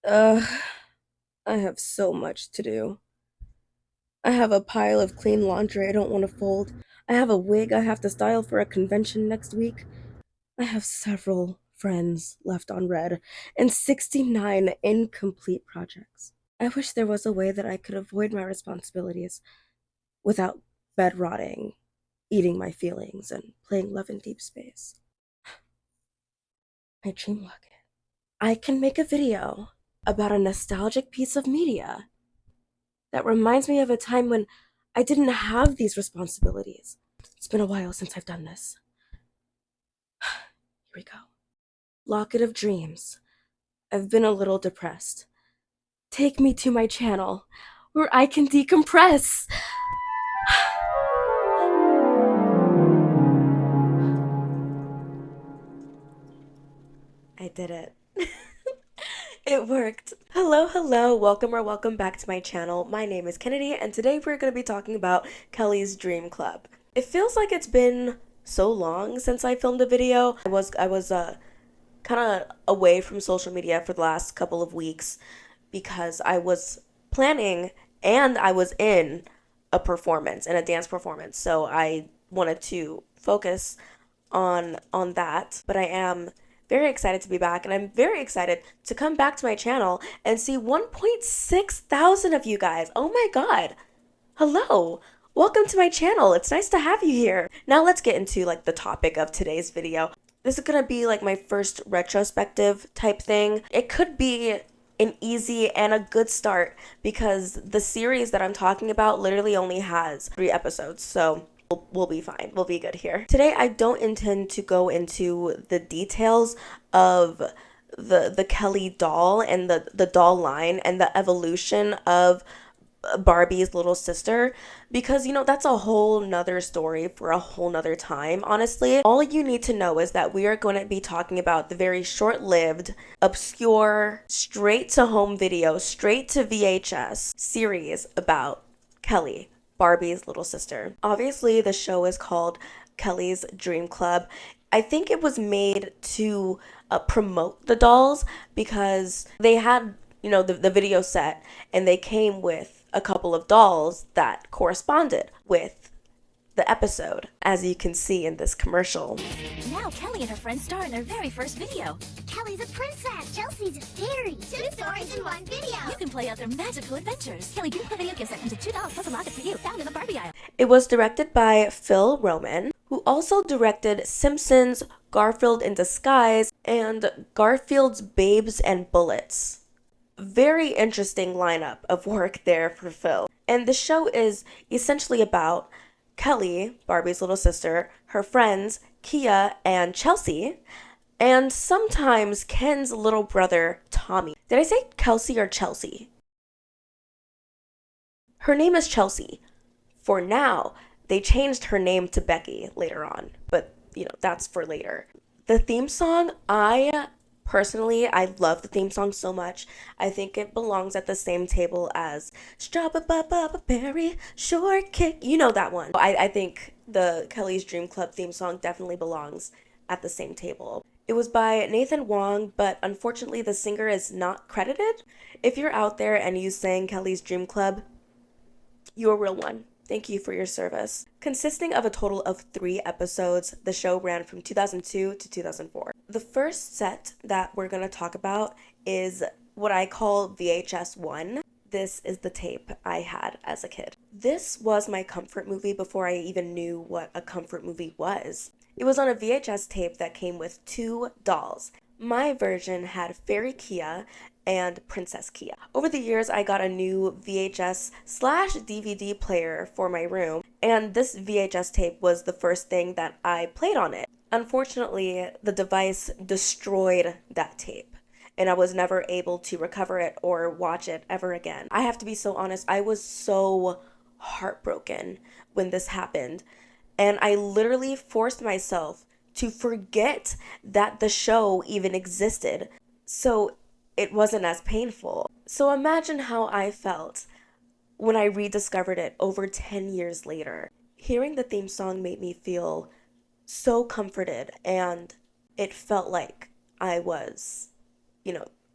Ugh, I have so much to do. I have a pile of clean laundry I don't want to fold. I have a wig I have to style for a convention next week. I have several friends left on red and 69 incomplete projects. I wish there was a way that I could avoid my responsibilities without bed rotting, eating my feelings, and playing Love in Deep Space. My dream locket. I can make a video about a nostalgic piece of media that reminds me of a time when I didn't have these responsibilities. It's been a while since I've done this. Here we go. Locket of Dreams. I've been a little depressed. Take me to my channel where I can decompress. I did it. It worked. Hello, hello, welcome or welcome back to my channel. My name is Kennedy, and today we're going to be talking about Kelly's Dream Club. It feels like it's been so long since I filmed a video. I was kind of away from social media for the last couple of weeks because I was planning and I was in a dance performance. So I wanted to focus on that, but I am very excited to be back, and I'm very excited to come back to my channel and see 1.6 thousand of you guys. Oh my god. Hello. Welcome to my channel. It's nice to have you here. Now let's get into like the topic of today's video. This is going to be like my first retrospective type thing. It could be an easy and a good start because the series that I'm talking about literally only has 3 episodes. So we'll be fine. We'll be good here. Today, I don't intend to go into the details of the Kelly doll and the doll line and the evolution of Barbie's little sister, because that's a whole nother story for a whole nother time. Honestly, all you need to know is that we are going to be talking about the very short-lived, obscure, straight to home video, straight to VHS series about Kelly, Barbie's little sister. Obviously, the show is called Kelly's Dream Club. I think it was made to promote the dolls because they had, the video set, and they came with a couple of dolls that corresponded with the episode, as you can see in this commercial. Now Kelly and her friends star in their very first video. Kelly's a princess. Chelsea's a fairy. 2 stories in 1 video. You can play out their magical adventures. Kelly Dream Club video gift set comes with $2 plus a locket for you, found in the Barbie aisle. It was directed by Phil Roman, who also directed Simpsons, Garfield in Disguise, and Garfield's Babes and Bullets. Very interesting lineup of work there for Phil. And the show is essentially about Kelly, Barbie's little sister, her friends, Kia and Chelsea, and sometimes Ken's little brother, Tommy. Did I say Kelsey or Chelsea? Her name is Chelsea. For now, they changed her name to Becky later on, but that's for later. The theme song, Personally, I love the theme song so much. I think it belongs at the same table as Strawberry Shortcake. You know that one. I think the Kelly's Dream Club theme song definitely belongs at the same table. It was by Nathan Wong, but unfortunately the singer is not credited. If you're out there and you sang Kelly's Dream Club, you're a real one. Thank you for your service. Consisting of a total of 3 episodes, the show ran from 2002 to 2004. The first set that we're going to talk about is what I call VHS 1. This is the tape I had as a kid. This was my comfort movie before I even knew what a comfort movie was. It was on a VHS tape that came with 2 dolls. My version had Fairy Kia and Princess Kia. Over the years, I got a new VHS/DVD player for my room, and this VHS tape was the first thing that I played on it. Unfortunately, the device destroyed that tape, and I was never able to recover it or watch it ever again. I have to be so honest, I was so heartbroken when this happened, and I literally forced myself to forget that the show even existed, so it wasn't as painful. So imagine how I felt when I rediscovered it over 10 years later. Hearing the theme song made me feel so comforted, and it felt like I was,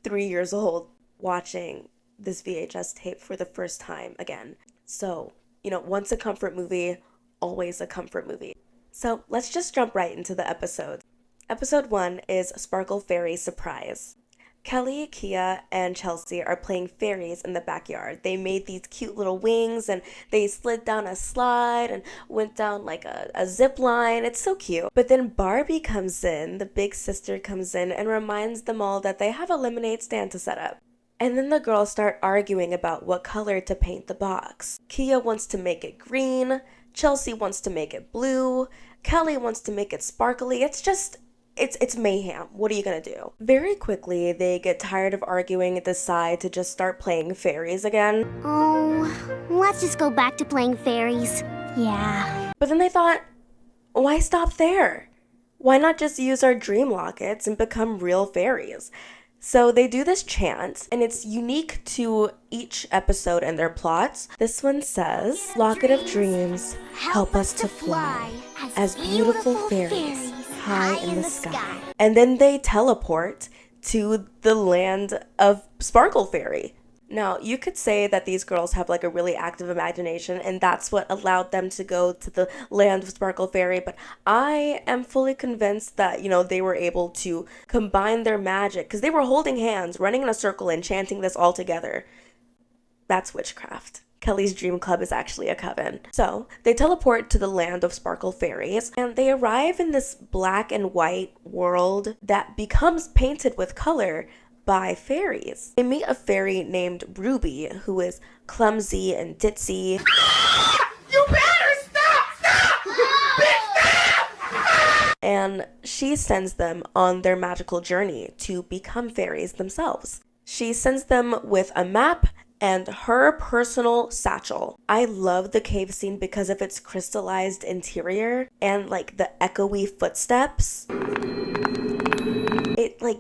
3 years old watching this VHS tape for the first time again. So, once a comfort movie, always a comfort movie. So let's just jump right into the episode. Episode 1 is Sparkle Fairy Surprise. Kelly, Kia, and Chelsea are playing fairies in the backyard. They made these cute little wings and they slid down a slide and went down like a zip line. It's so cute. But then Barbie comes in, the big sister comes in and reminds them all that they have a lemonade stand to set up. And then the girls start arguing about what color to paint the box. Kia wants to make it green, Chelsea wants to make it blue, Kelly wants to make it sparkly. It's mayhem. What are you gonna do? Very quickly, they get tired of arguing and decide to just start playing fairies again. Oh, let's just go back to playing fairies. Yeah. But then they thought, why stop there? Why not just use our dream lockets and become real fairies? So they do this chant, and it's unique to each episode and their plots. This one says, Locket of dreams, help us to fly as beautiful fairies high in the sky. And then they teleport to the land of Sparkle Fairy. Now, you could say that these girls have like a really active imagination and that's what allowed them to go to the land of Sparkle Fairy, but I am fully convinced that, they were able to combine their magic because they were holding hands, running in a circle and chanting this all together. That's witchcraft. Kelly's dream club is actually a coven. So they teleport to the land of Sparkle Fairies and they arrive in this black and white world that becomes painted with color by fairies. They meet a fairy named Ruby who is clumsy and ditzy. You better stop! And she sends them on their magical journey to become fairies themselves. She sends them with a map and her personal satchel. I love the cave scene because of its crystallized interior and like the echoey footsteps.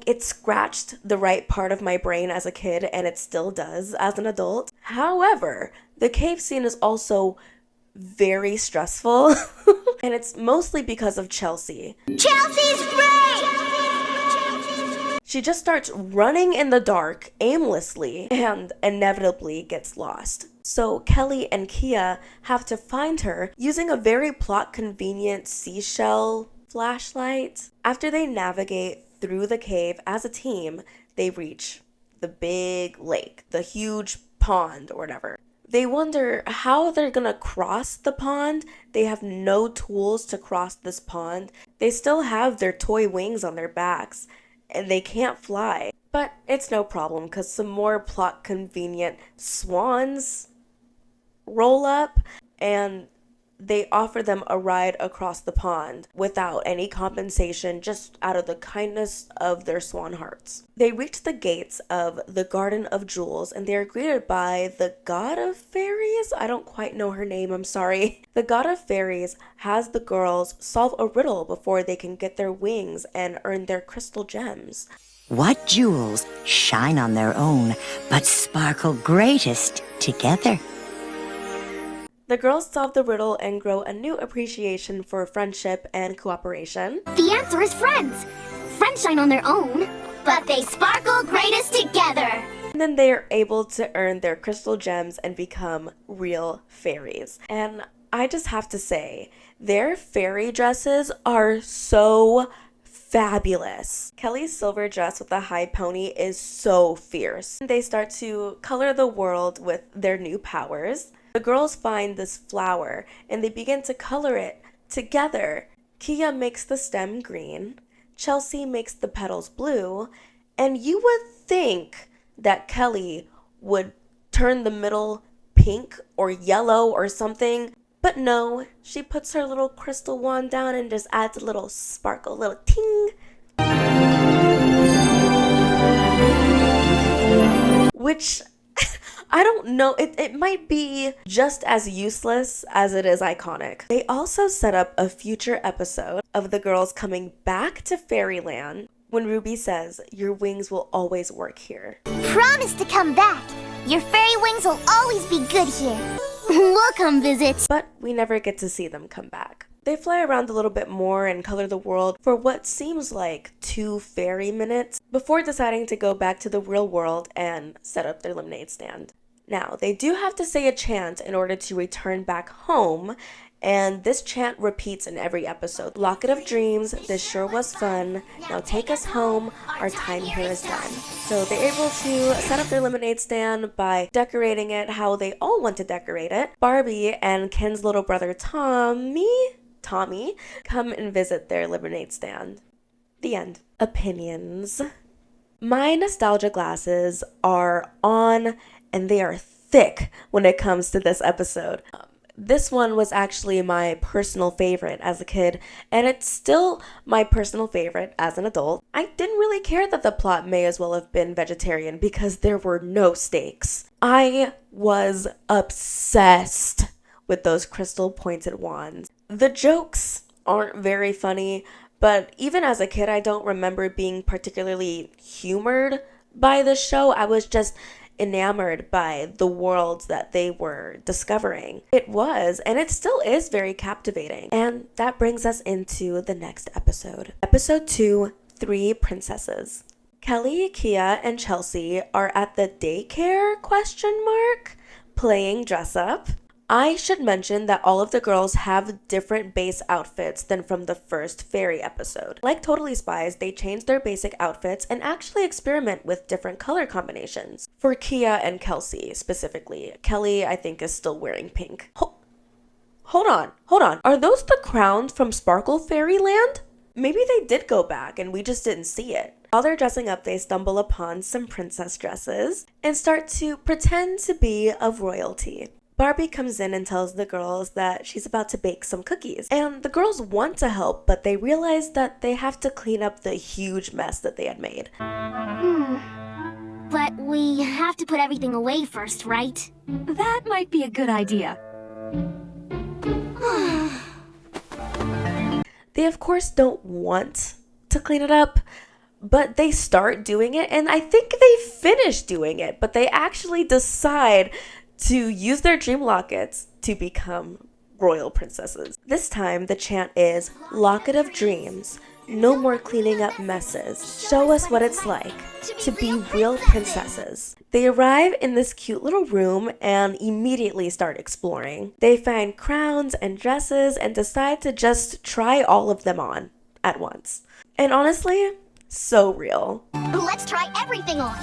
It scratched the right part of my brain as a kid and it still does as an adult. However, the cave scene is also very stressful and it's mostly because of Chelsea. Chelsea's free! She just starts running in the dark aimlessly and inevitably gets lost. So Kelly and Kia have to find her using a very plot convenient seashell flashlight. After they navigate through the cave as a team, they reach the big lake, the huge pond or whatever. They wonder how they're gonna cross the pond. They have no tools to cross this pond. They still have their toy wings on their backs and they can't fly. But it's no problem because some more plot convenient swans roll up and they offer them a ride across the pond without any compensation, just out of the kindness of their swan hearts. They reach the gates of the Garden of Jewels and they are greeted by the God of Fairies. I don't quite know her name, I'm sorry. The God of Fairies has the girls solve a riddle before they can get their wings and earn their crystal gems. What jewels shine on their own, but sparkle greatest together? The girls solve the riddle and grow a new appreciation for friendship and cooperation. The answer is friends. Friends shine on their own, but they sparkle greatest together. And then they are able to earn their crystal gems and become real fairies. And I just have to say, their fairy dresses are so fabulous. Kelly's silver dress with the high pony is so fierce. They start to color the world with their new powers. The girls find this flower and they begin to color it together. Kia makes the stem green, Chelsea makes the petals blue, and you would think that Kelly would turn the middle pink or yellow or something, but no, she puts her little crystal wand down and just adds a little sparkle, little ting. Which, I don't know, it might be just as useless as it is iconic. They also set up a future episode of the girls coming back to Fairyland when Ruby says, "Your wings will always work here." Promise to come back. Your fairy wings will always be good here. We'll come visit. But we never get to see them come back. They fly around a little bit more and color the world for what seems like 2 fairy minutes before deciding to go back to the real world and set up their lemonade stand. Now, they do have to say a chant in order to return back home, and this chant repeats in every episode. Locket of dreams, this sure was fun. Now take us home, our time here is done. So they're able to set up their lemonade stand by decorating it how they all want to decorate it. Barbie and Ken's little brother Tommy come and visit their lemonade stand. The end. Opinions. My nostalgia glasses are on and they are thick when it comes to this episode. This one was actually my personal favorite as a kid, and it's still my personal favorite as an adult. I didn't really care that the plot may as well have been vegetarian because there were no stakes. I was obsessed with those crystal pointed wands. The jokes aren't very funny, but even as a kid, I don't remember being particularly humored by the show. I was just enamored by the worlds that they were discovering. It was, and it still is, very captivating. And that brings us into the next episode. Episode 2, 3 Princesses. Kelly, Kia, and Chelsea are at the daycare ? Playing dress up. I should mention that all of the girls have different base outfits than from the first fairy episode. Like Totally Spies, they change their basic outfits and actually experiment with different color combinations. For Kia and Kelsey specifically, Kelly I think is still wearing pink. Hold on. Are those the crowns from Sparkle Fairyland? Maybe they did go back and we just didn't see it. While they're dressing up, they stumble upon some princess dresses and start to pretend to be of royalty. Barbie comes in and tells the girls that she's about to bake some cookies. And the girls want to help, but they realize that they have to clean up the huge mess that they had made. But we have to put everything away first, right? That might be a good idea. They of course don't want to clean it up, but they start doing it, and I think they finish doing it, but they actually decide to use their dream lockets to become royal princesses. This time, the chant is, Locket of Dreams, no more cleaning up messes. Show us what it's like to be real princesses. They arrive in this cute little room and immediately start exploring. They find crowns and dresses and decide to just try all of them on at once. And honestly, so real. Let's try everything on.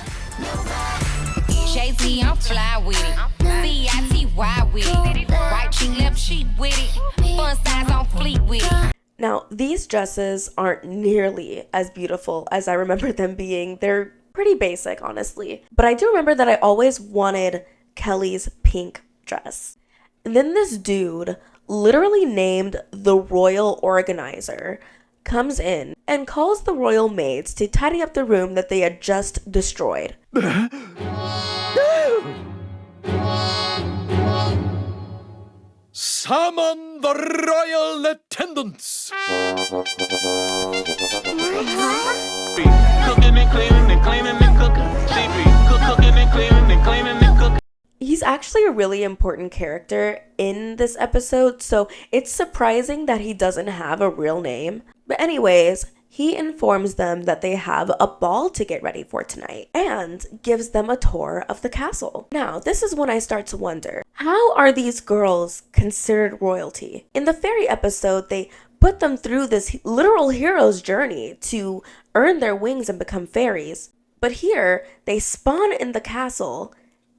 Jay-Z, I'm fly with it. C-I-T-Y with it. Right cheek, left cheek with it. Fun size on fleet with it. Now, these dresses aren't nearly as beautiful as I remember them being. They're pretty basic, honestly. But I do remember that I always wanted Kelly's pink dress. And then this dude, literally named the Royal Organizer, comes in and calls the royal maids to tidy up the room that they had just destroyed. Summon the royal attendants! Cooking and cleaning and cleaning and cooking. Cooking and cleaning and cleaning and cooking. He's actually a really important character in this episode, so it's surprising that he doesn't have a real name. But anyways, he informs them that they have a ball to get ready for tonight and gives them a tour of the castle. Now, this is when I start to wonder, how are these girls considered royalty? In the fairy episode, they put them through this literal hero's journey to earn their wings and become fairies. But here, they spawn in the castle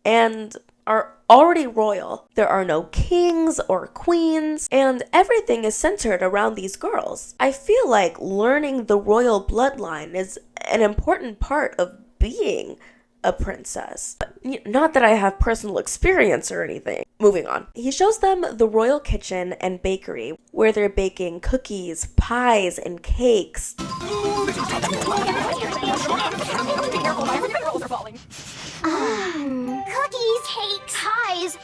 and are already royal. There are no kings or queens, and everything is centered around these girls. I feel like learning the royal bloodline is an important part of being a princess. Not that I have personal experience or anything. Moving on. He shows them the royal kitchen and bakery, where they're baking cookies, pies, and cakes. Cookies, cakes, pies.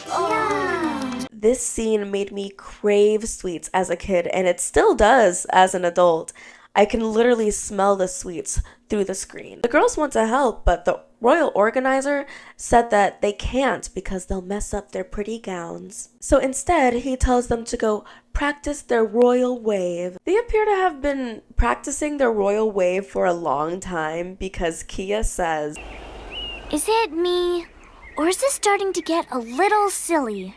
Oh. This scene made me crave sweets as a kid, and it still does as an adult. I can literally smell the sweets through the screen. The girls want to help, but the royal organizer said that they can't because they'll mess up their pretty gowns. So instead, he tells them to go practice their royal wave. They appear to have been practicing their royal wave for a long time because Kia says, Is it me? Or is this starting to get a little silly?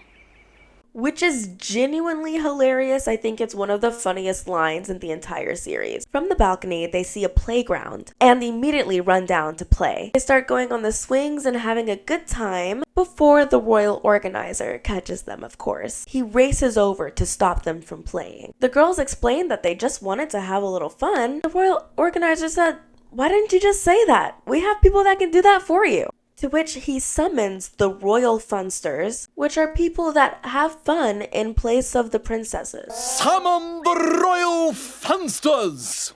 which is genuinely hilarious. I think it's one of the funniest lines in the entire series. From the balcony, they see a playground and immediately run down to play. They start going on the swings and having a good time before the royal organizer catches them, of course. He races over to stop them from playing. The girls explain that they just wanted to have a little fun. The royal organizer said, "Why didn't you just say that? We have people that can do that for you." To which he summons the royal funsters, which are people that have fun in place of the princesses. Summon the royal funsters!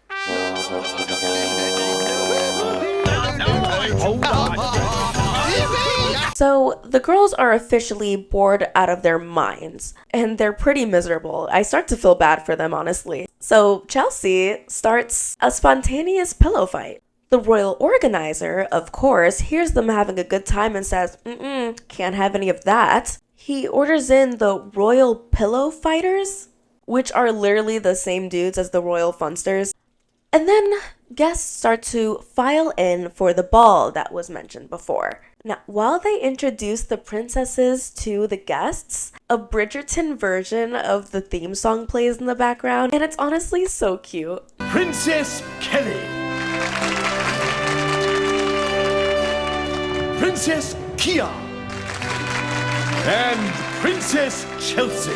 So the girls are officially bored out of their minds, and they're pretty miserable. I start to feel bad for them, honestly. So Chelsea starts a spontaneous pillow fight. The royal organizer, of course, hears them having a good time and says, can't have any of that. He orders in the royal pillow fighters, which are literally the same dudes as the royal funsters. And then guests start to file in for the ball that was mentioned before. Now, while they introduce the princesses to the guests, a Bridgerton version of the theme song plays in the background, and it's honestly so cute. Princess Kelly. Princess Kia. And Princess Chelsea.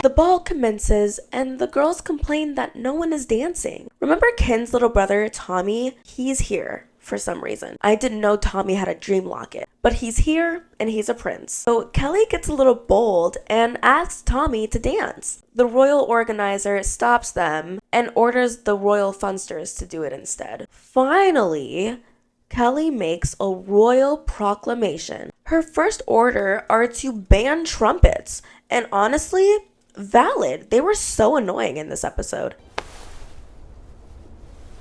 The ball commences, and the girls complain that no one is dancing. Remember Ken's little brother, Tommy? He's here for some reason. I didn't know Tommy had a dream locket, but he's here and he's a prince. So Kelly gets a little bold and asks Tommy to dance. The royal organizer stops them and orders the royal funsters to do it instead. Finally, Kelly makes a royal proclamation. Her first order are to ban trumpets, and honestly, valid. They were so annoying in this episode.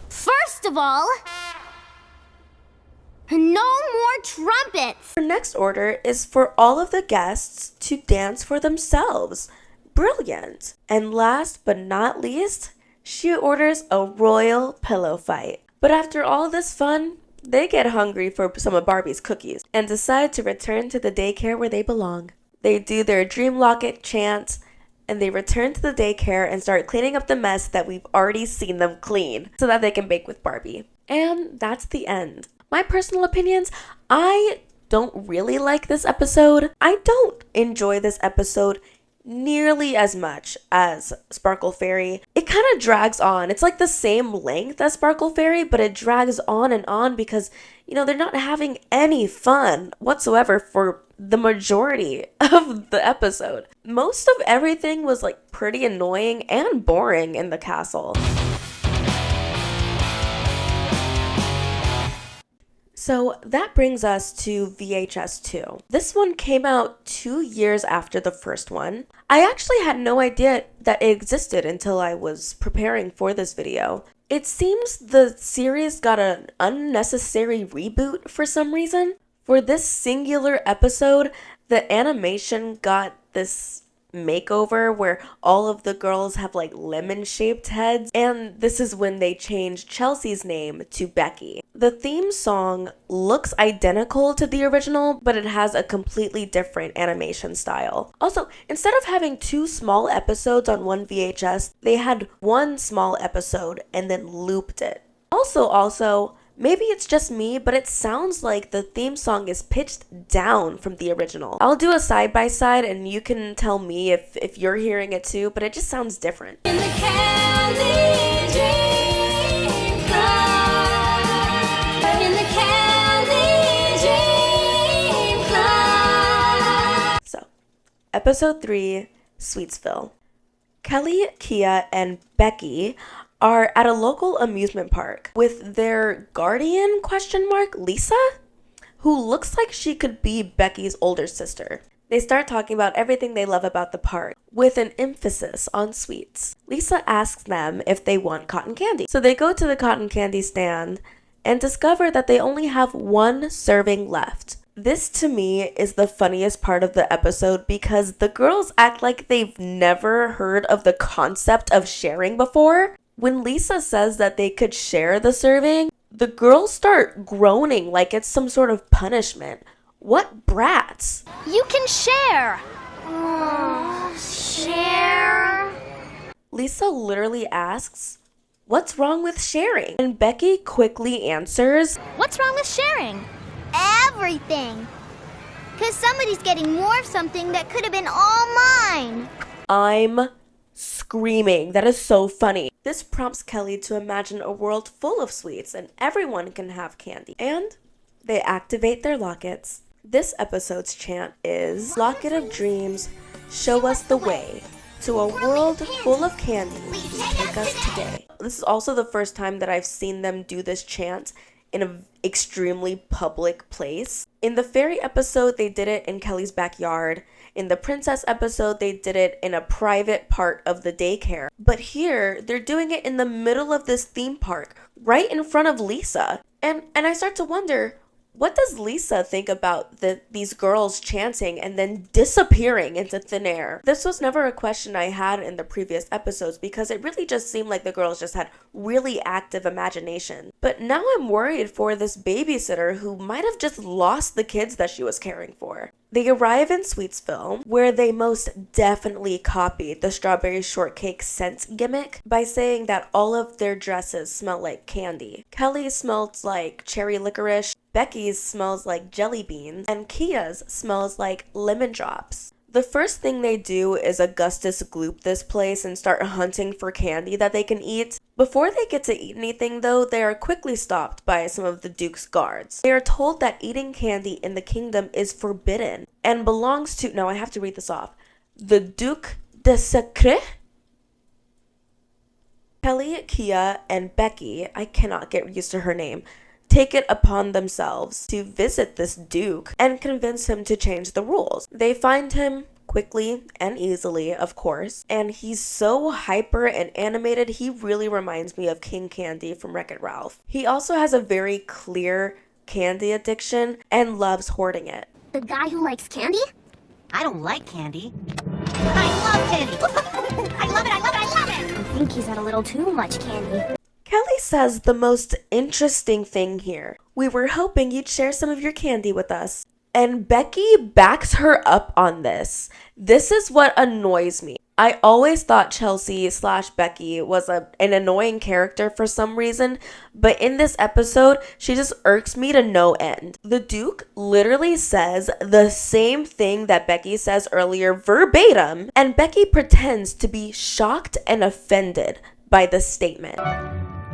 First of all, no more trumpets! Her next order is for all of the guests to dance for themselves. Brilliant. And last but not least, she orders a royal pillow fight. But after all this fun, they get hungry for some of Barbie's cookies and decide to return to the daycare where they belong. They do their dream locket chant, and they return to the daycare and start cleaning up the mess that we've already seen them clean so that they can bake with Barbie. And that's the end. My personal opinions, I don't really like this episode. I don't enjoy this episode nearly as much as Sparkle Fairy. It kind of drags on. It's like the same length as Sparkle Fairy, but it drags on and on because, they're not having any fun whatsoever for the majority of the episode. Most of everything was like pretty annoying and boring in the castle. So that brings us to VHS 2. This one came out 2 years after the first one. I actually had no idea that it existed until I was preparing for this video. It seems the series got an unnecessary reboot for some reason. For this singular episode, the animation got this makeover where all of the girls have like lemon-shaped heads, and this is when they changed Chelsea's name to Becky. The theme song looks identical to the original, but it has a completely different animation style. Also, instead of having 2 small episodes on one VHS, they had 1 small episode and then looped it. Also, maybe it's just me, but it sounds like the theme song is pitched down from the original. I'll do a side-by-side and you can tell me if you're hearing it too, but it just sounds different. In the candy dream club. In the candy dream club. So, episode 3, Sweetsville. Kelly, Kia, and Becky are at a local amusement park with their guardian, Lisa, who looks like she could be Becky's older sister. They start talking about everything they love about the park, with an emphasis on sweets. Lisa asks them if they want cotton candy. So they go to the cotton candy stand, and discover that they only have one serving left. This to me is the funniest part of the episode because the girls act like they've never heard of the concept of sharing before. When Lisa says that they could share the serving, the girls start groaning like it's some sort of punishment. What brats? You can share. Share? Lisa literally asks, "What's wrong with sharing?" And Becky quickly answers, What's wrong with sharing? Everything. Because somebody's getting more of something that could have been all mine. I'm screaming. That is so funny. This prompts Kelly to imagine a world full of sweets and everyone can have candy. And they activate their lockets. This episode's chant is, "Locket of dreams, show us the way to a world full of candy. Take us today." This is also the first time that I've seen them do this chant in an extremely public place. In the fairy episode, they did it in Kelly's backyard. In the princess episode, they did it in a private part of the daycare. But here, they're doing it in the middle of this theme park, right in front of Lisa. And I start to wonder, what does Lisa think about these girls chanting and then disappearing into thin air? This was never a question I had in the previous episodes because it really just seemed like the girls just had really active imagination. But now I'm worried for this babysitter who might have just lost the kids that she was caring for. They arrive in Sweetsville, where they most definitely copied the strawberry shortcake scent gimmick by saying that all of their dresses smell like candy. Kelly's smells like cherry licorice, Becky's smells like jelly beans, and Kia's smells like lemon drops. The first thing they do is Augustus gloop this place and start hunting for candy that they can eat. Before they get to eat anything though, they are quickly stopped by some of the Duke's guards. They are told that eating candy in the kingdom is forbidden and belongs to, now I have to read this off, the Duc de Secret. Kelly, Kia, and Becky, I cannot get used to her name, take it upon themselves to visit this Duke and convince him to change the rules. They find him quickly and easily, of course, and he's so hyper and animated, he really reminds me of King Candy from Wreck-It Ralph. He also has a very clear candy addiction and loves hoarding it. The guy who likes candy? I don't like candy. I love candy. I love it, I love it, I love it! I think he's had a little too much candy. Kelly says the most interesting thing here. "We were hoping you'd share some of your candy with us." And Becky backs her up on this. This is what annoys me. I always thought Chelsea/Becky was an annoying character for some reason, but in this episode, she just irks me to no end. The Duke literally says the same thing that Becky says earlier verbatim, and Becky pretends to be shocked and offended by the statement.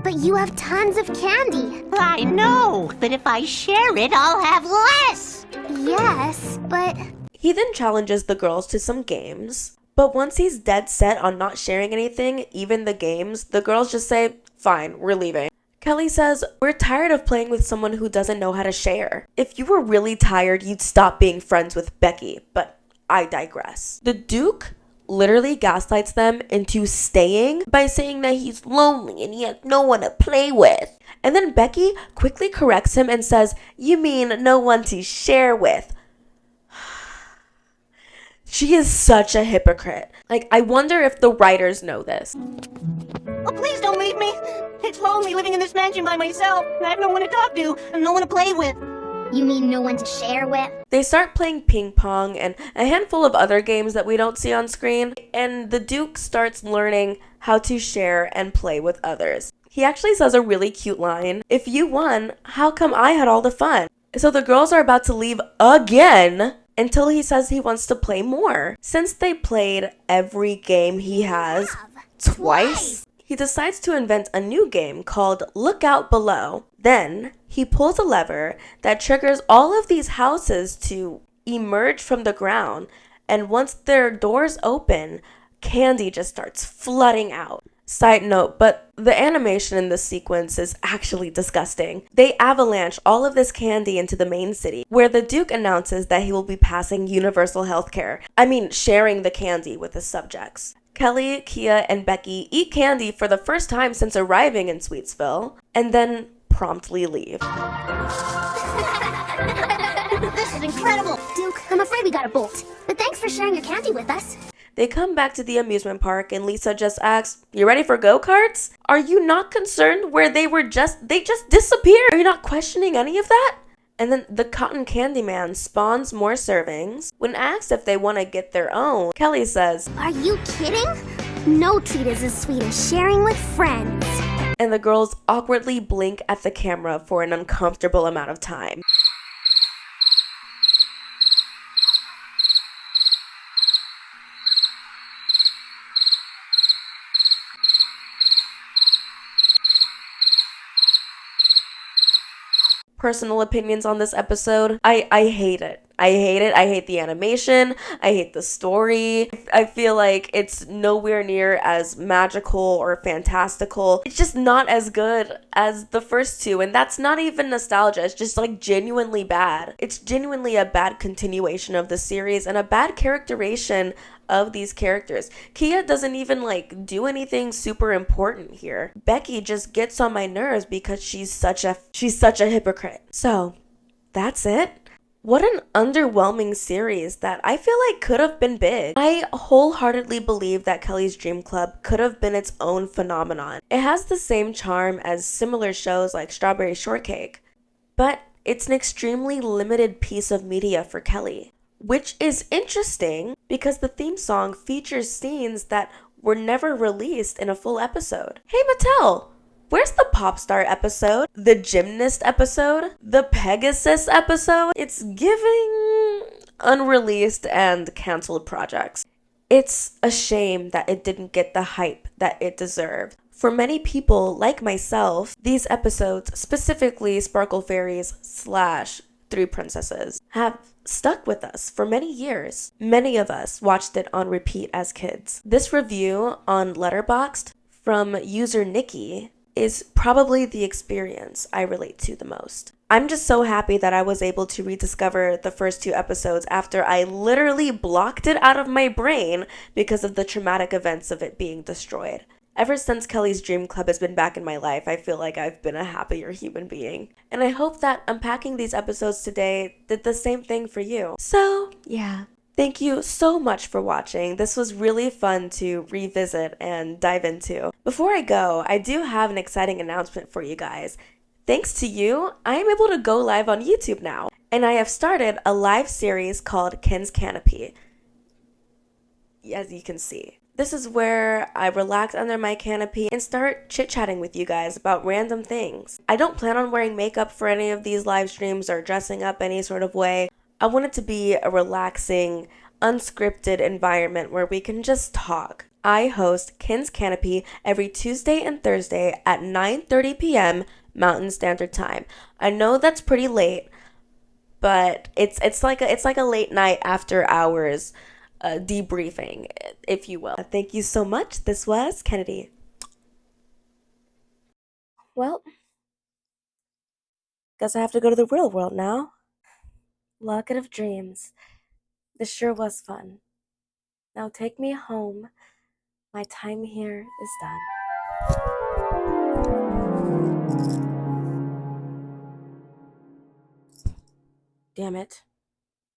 But you have tons of candy. I know, but if I share it, I'll have less. Yes, but... He then challenges the girls to some games, but once he's dead set on not sharing anything, even the games, the girls just say, "Fine, we're leaving." Kelly says, "We're tired of playing with someone who doesn't know how to share. If you were really tired, you'd stop being friends with Becky," but I digress. The Duke literally gaslights them into staying by saying that he's lonely and he has no one to play with. And then Becky quickly corrects him and says, "You mean no one to share with." She is such a hypocrite. Like, I wonder if the writers know this. Oh, please don't leave me. It's lonely living in this mansion by myself. I have no one to talk to and no one to play with. You mean no one to share with? They start playing ping pong and a handful of other games that we don't see on screen, and the Duke starts learning how to share and play with others. He actually says a really cute line, "If you won, how come I had all the fun?" So the girls are about to leave again until he says he wants to play more. Since they played every game he has twice, he decides to invent a new game called Look Out Below. Then he pulls a lever that triggers all of these houses to emerge from the ground, and once their doors open, candy just starts flooding out. Side note, but the animation in this sequence is actually disgusting. They avalanche all of this candy into the main city, where the Duke announces that he will be passing universal healthcare. Sharing the candy with his subjects. Kelly, Kia, and Becky eat candy for the first time since arriving in Sweetsville, and then promptly leave. This is incredible! Duke, I'm afraid we gotta bolt. But thanks for sharing your candy with us. They come back to the amusement park and Lisa just asks, "You ready for go-karts? Are you not concerned where they just disappeared? Are you not questioning any of that?" And then the cotton candy man spawns more servings. When asked if they want to get their own, Kelly says, Are you kidding? No treat is as sweet as sharing with friends. and the girls awkwardly blink at the camera for an uncomfortable amount of time. Personal opinions on this episode, I hate it. I hate the animation. I hate the story. I feel like it's nowhere near as magical or fantastical. It's just not as good as the first two, and that's not even nostalgia. It's just like genuinely bad. It's genuinely a bad continuation of the series and a bad characterization of these characters. Kia doesn't even like do anything super important here. Becky just gets on my nerves because she's such a hypocrite. So, that's it. What an underwhelming series that I feel like could have been big. I wholeheartedly believe that Kelly's Dream Club could have been its own phenomenon. It has the same charm as similar shows like Strawberry Shortcake, but it's an extremely limited piece of media for Kelly, which is interesting because the theme song features scenes that were never released in a full episode. Hey Mattel! Where's the pop star episode? The gymnast episode? The Pegasus episode? It's giving unreleased and canceled projects. It's a shame that it didn't get the hype that it deserved. For many people, like myself, these episodes, specifically Sparkle Fairies / Three Princesses, have stuck with us for many years. Many of us watched it on repeat as kids. This review on Letterboxd from user Nikki is probably the experience I relate to the most. I'm just so happy that I was able to rediscover the first 2 episodes after I literally blocked it out of my brain because of the traumatic events of it being destroyed. Ever since Kelly's Dream Club has been back in my life, I feel like I've been a happier human being. And I hope that unpacking these episodes today did the same thing for you. So, yeah. Thank you so much for watching. This was really fun to revisit and dive into. Before I go, I do have an exciting announcement for you guys. Thanks to you, I am able to go live on YouTube now. And I have started a live series called Ken's Canopy. As you can see. This is where I relax under my canopy and start chit-chatting with you guys about random things. I don't plan on wearing makeup for any of these live streams or dressing up any sort of way. I want it to be a relaxing, unscripted environment where we can just talk. I host Ken's Canopy every Tuesday and Thursday at 9:30 p.m. Mountain Standard Time. I know that's pretty late, but it's like a late night after hours debriefing, if you will. Thank you so much. This was Kennedy. Well, guess I have to go to the real world now. Locket of Dreams. This sure was fun. Now take me home. My time here is done. Damn it.